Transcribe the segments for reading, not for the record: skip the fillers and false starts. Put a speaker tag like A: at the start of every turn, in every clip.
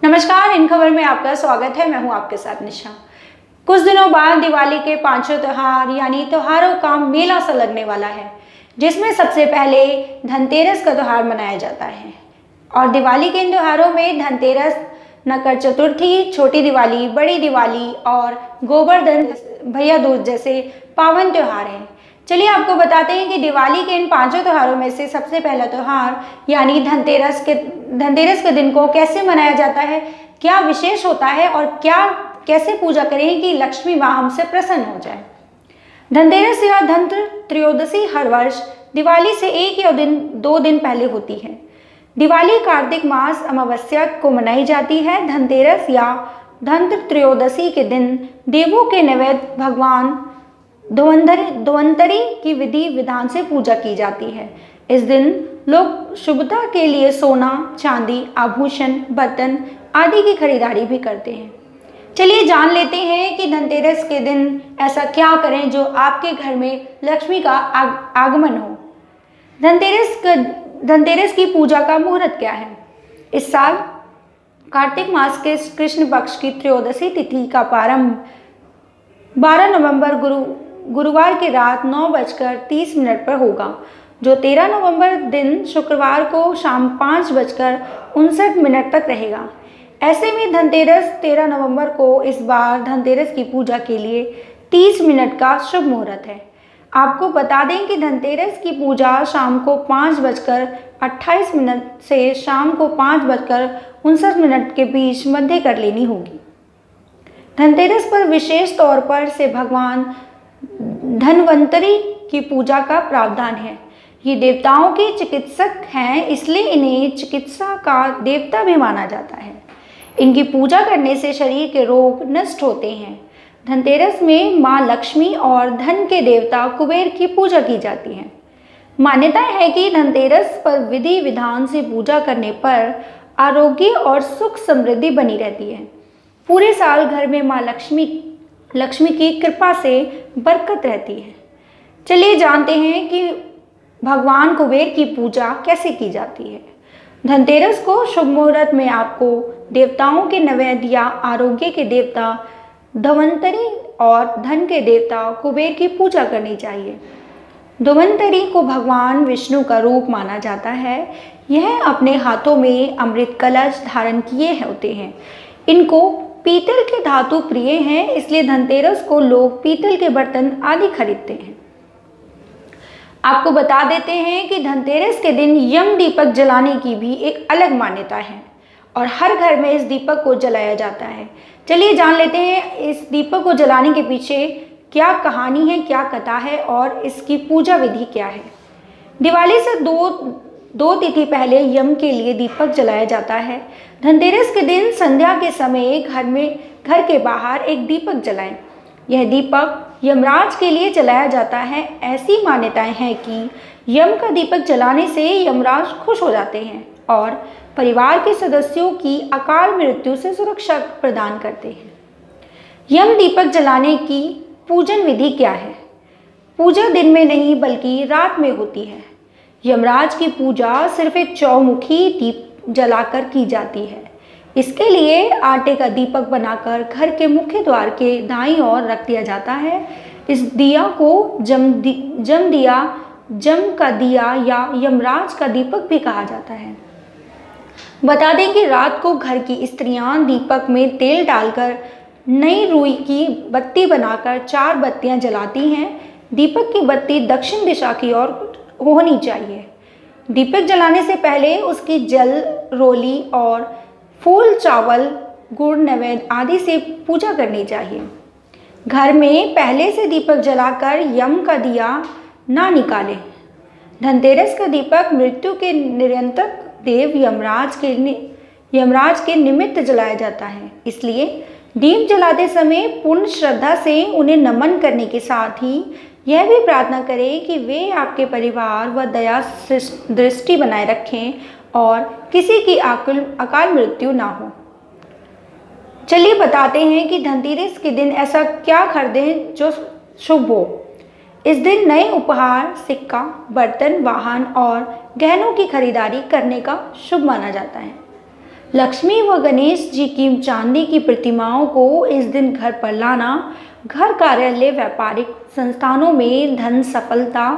A: नमस्कार, इन खबर में आपका स्वागत है। मैं हूं आपके साथ निशा। कुछ दिनों बाद दिवाली के पांचों त्योहार यानी त्योहारों का मेला सा लगने वाला है, जिसमें सबसे पहले धनतेरस का त्योहार मनाया जाता है। और दिवाली के इन त्योहारों में धनतेरस, नरक चतुर्थी, छोटी दिवाली, बड़ी दिवाली और गोवर्धन भैया दूज जैसे पावन त्योहार हैं। चलिए आपको बताते हैं कि दिवाली के इन पांचों त्योहारों में से सबसे पहला त्योहार यानी धनतेरस के दिन को कैसे मनाया जाता है, क्या विशेष होता है और कैसे पूजा करें कि लक्ष्मी माँ हमसे प्रसन्न हो जाए। धनतेरस या धनत्र त्रयोदशी हर वर्ष दिवाली से एक या दो दिन पहले होती है। दिवाली कार्तिक मास अमावस्या को मनाई जाती है। धनतेरस या धनत्र त्रयोदशी के दिन देवों के नैवेद्य भगवान धन्वंतरी की विधि विधान से पूजा की जाती है। इस दिन लोग शुभता के लिए सोना, चांदी, आभूषण, बर्तन आदि की खरीदारी भी करते हैं। चलिए जान लेते हैं कि धनतेरस के दिन ऐसा क्या करें जो आपके घर में लक्ष्मी का आगमन हो। धनतेरस की पूजा का मुहूर्त क्या है। इस साल कार्तिक मास के कृष्ण पक्ष की त्रयोदशी तिथि का प्रारंभ 12 नवंबर गुरुवार की रात 9:30 पर होगा, जो 13 नवंबर दिन शुक्रवार को शाम 5:59 तक रहेगा। ऐसे में धनतेरस 13 नवंबर को इस बार धनतेरस की पूजा के लिए 30 मिनट का शुभ मुहूर्त है। आपको बता दें कि धनतेरस की पूजा शाम को 5:28 से शाम को 5:59 के बीच मध्य कर लेनी होगी। धनतेरस पर विशेष तौर पर से भगवान धन्वंतरी की पूजा का प्रावधान है। ये देवताओं के चिकित्सक हैं, इसलिए इन्हें चिकित्सा का देवता भी माना जाता है। इनकी पूजा करने से शरीर के रोग नष्ट होते हैं। धनतेरस में माँ लक्ष्मी और धन के देवता कुबेर की पूजा की जाती है। मान्यता है कि धनतेरस पर विधि विधान से पूजा करने पर आरोग्य और सुख समृद्धि बनी रहती है। पूरे साल घर में माँ लक्ष्मी की कृपा से बरकत रहती है। चलिए जानते हैं कि भगवान कुबेर की पूजा कैसे की जाती है। धनतेरस को शुभ मुहूर्त में आपको देवताओं के नैवेद्य या आरोग्य के देवता धन्वंतरी और धन के देवता कुबेर की पूजा करनी चाहिए। धन्वंतरी को भगवान विष्णु का रूप माना जाता है। यह अपने हाथों में अमृत कलश धारण किए होते हैं। इनको पीतल के धातु प्रिय हैं, इसलिए धनतेरस को लोग पीतल के बर्तन आदि खरीदते हैं। आपको बता देते हैं कि धनतेरस के दिन यम दीपक जलाने की भी एक अलग मान्यता है और हर घर में इस दीपक को जलाया जाता है। चलिए जान लेते हैं इस दीपक को जलाने के पीछे क्या कहानी है, क्या कथा है और इसकी पूजा विधि क्या है। दिवाली से दो तिथि पहले यम के लिए दीपक जलाया जाता है। धनतेरस के दिन संध्या के समय घर के बाहर एक दीपक जलाएं। यह दीपक यमराज के लिए जलाया जाता है। ऐसी मान्यताएं हैं कि यम का दीपक जलाने से यमराज खुश हो जाते हैं और परिवार के सदस्यों की अकाल मृत्यु से सुरक्षा प्रदान करते हैं। यम दीपक जलाने की पूजन विधि क्या है। पूजा दिन में नहीं बल्कि रात में होती है। यमराज की पूजा सिर्फ एक चौमुखी दीप जलाकर की जाती है। इसके लिए आटे का दीपक बनाकर घर के मुख्य द्वार के दाईं ओर रख दिया जाता है। इस दिया को जम का दिया या यमराज का दीपक भी कहा जाता है। बता दें कि रात को घर की स्त्रियां दीपक में तेल डालकर नई रुई की बत्ती बनाकर 4 बत्तियां जलाती हैं। दीपक की बत्ती दक्षिण दिशा की ओर होनी चाहिए। दीपक जलाने से पहले उसकी जल, रोली और फूल, चावल, गुड़, नैवेद्य आदि से पूजा करनी चाहिए। घर में पहले से दीपक जलाकर यम का दिया ना निकालें। धनतेरस का दीपक मृत्यु के नियंत्रक देव यमराज के निमित्त जलाया जाता है। इसलिए दीप जलाते समय पूर्ण श्रद्धा से उन्हें नमन करने के साथ ही यह भी प्रार्थना करें कि वे आपके परिवार व दया दृष्टि बनाए रखें और किसी की अकाल मृत्यु ना हो। चलिए बताते हैं कि धनतेरस के दिन ऐसा क्या खरीदें जो शुभ हो। इस दिन नए उपहार, सिक्का, बर्तन, वाहन और गहनों की खरीदारी करने का शुभ माना जाता है। लक्ष्मी व गणेश जी की चांदी की प्रतिमाओं को इस दिन घर पर लाना घर, कार्यालय, व्यापारिक संस्थानों में धन, सफलता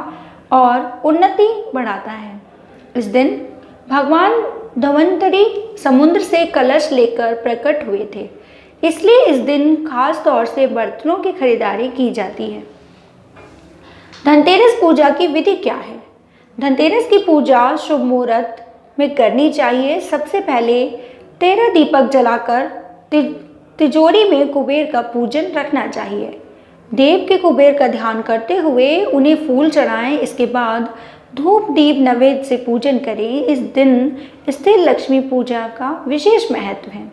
A: और उन्नति बढ़ाता है। इस दिन भगवान धन्वंतरी समुद्र से कलश लेकर प्रकट हुए थे, इसलिए इस दिन खास तौर से बर्तनों की खरीदारी की जाती है। धनतेरस पूजा की विधि क्या है? धनतेरस की पूजा शुभ मुहूर्त में करनी चाहिए। सबसे पहले 13 दीपक जलाकर तिजोरी में कुबेर का पूजन रखना चाहिए। देव के कुबेर का ध्यान करते हुए उन्हें फूल चढ़ाएं। इसके बाद धूप दीप नैवेद्य से पूजन करें। इस दिन स्थिर लक्ष्मी पूजा का विशेष महत्व है।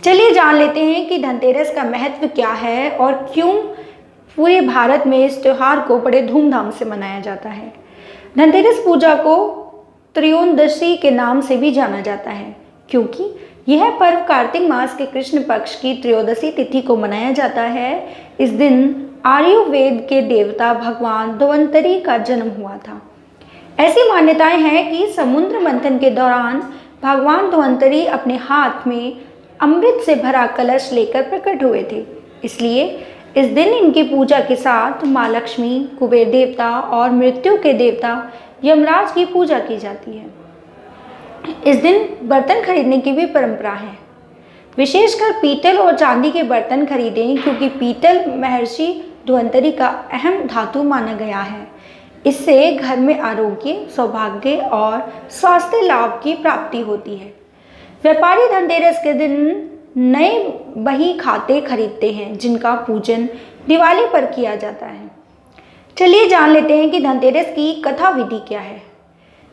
A: चलिए जान लेते हैं कि धनतेरस का महत्व क्या है और क्यों पूरे भारत में इस त्यौहार को बड़े धूमधाम से मनाया जाता है। धनतेरस पूजा को त्रयोदशी के नाम से भी जाना जाता है, क्योंकि यह पर्व कार्तिक मास के कृष्ण पक्ष की त्रयोदशी तिथि को मनाया जाता है। इस दिन आयुर्वेद के देवता भगवान धन्वंतरी का जन्म हुआ था। ऐसी मान्यताएं हैं कि समुद्र मंथन के दौरान भगवान धन्वंतरी अपने हाथ में अमृत से भरा कलश लेकर प्रकट हुए थे, इसलिए इस दिन इनकी पूजा के साथ माँ लक्ष्मी, कुबेर देवता और मृत्यु के देवता यमराज की पूजा की जाती है। इस दिन बर्तन खरीदने की भी परंपरा है। विशेषकर पीतल और चांदी के बर्तन खरीदें, क्योंकि पीतल महर्षि धन्वंतरी का अहम धातु माना गया है। इससे घर में आरोग्य, सौभाग्य और स्वास्थ्य लाभ की प्राप्ति होती है। व्यापारी धनतेरस के दिन नए बही खाते खरीदते हैं, जिनका पूजन दिवाली पर किया जाता है। चलिए जान लेते हैं कि धनतेरस की कथा विधि क्या है।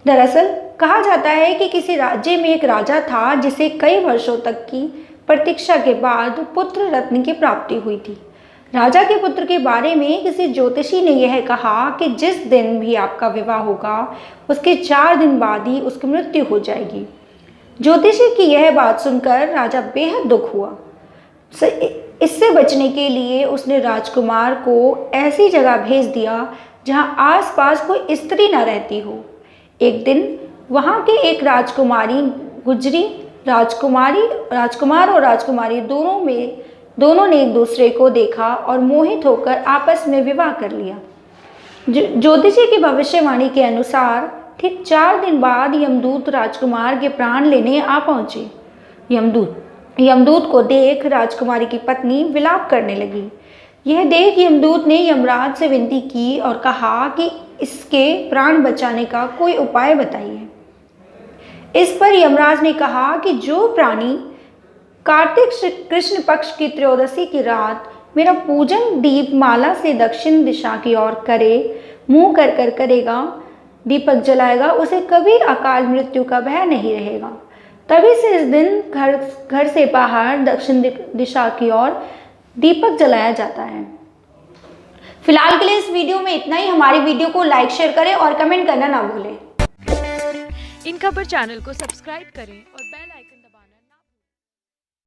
A: दरअसल कहा जाता है कि किसी राज्य में एक राजा था, जिसे कई वर्षों तक की प्रतीक्षा के बाद पुत्र रत्न की प्राप्ति हुई थी। राजा के पुत्र के बारे में किसी ज्योतिषी ने यह कहा कि जिस दिन भी आपका विवाह होगा, उसके 4 दिन बाद ही उसकी मृत्यु हो जाएगी। ज्योतिषी की यह बात सुनकर राजा बेहद दुख हुआ। इससे बचने के लिए उसने राजकुमार को ऐसी जगह भेज दिया जहां आसपास कोई स्त्री न रहती हो। एक दिन वहां के एक राजकुमारी गुजरी। राजकुमार और राजकुमारी दोनों ने एक दूसरे को देखा और मोहित होकर आपस में विवाह कर लिया। ज्योतिषी की भविष्यवाणी के अनुसार ठीक 4 दिन बाद यमदूत राजकुमार के प्राण लेने आ पहुंचे। यमदूत को देख राजकुमारी की पत्नी विलाप करने लगी। यह देख यमदूत ने यमराज से विनती की और कहा कि इसके प्राण बचाने का कोई उपाय बताइए। इस पर यमराज ने कहा कि जो प्राणी कार्तिक कृष्ण पक्ष की त्रयोदशी की रात मेरा पूजन दीप माला से दक्षिण दिशा की ओर करे, मुंह कर करेगा, दीपक जलाएगा, उसे कभी अकाल मृत्यु का भय नहीं रहेगा। तभी से इस दिन घर से बाहर दक्षिण दिशा की ओर दीपक जलाया जाता है। फिलहाल के लिए इस वीडियो में इतना ही। हमारी वीडियो को लाइक, शेयर करें और कमेंट करना ना भूलें।
B: इन खबर चैनल को सब्सक्राइब करें और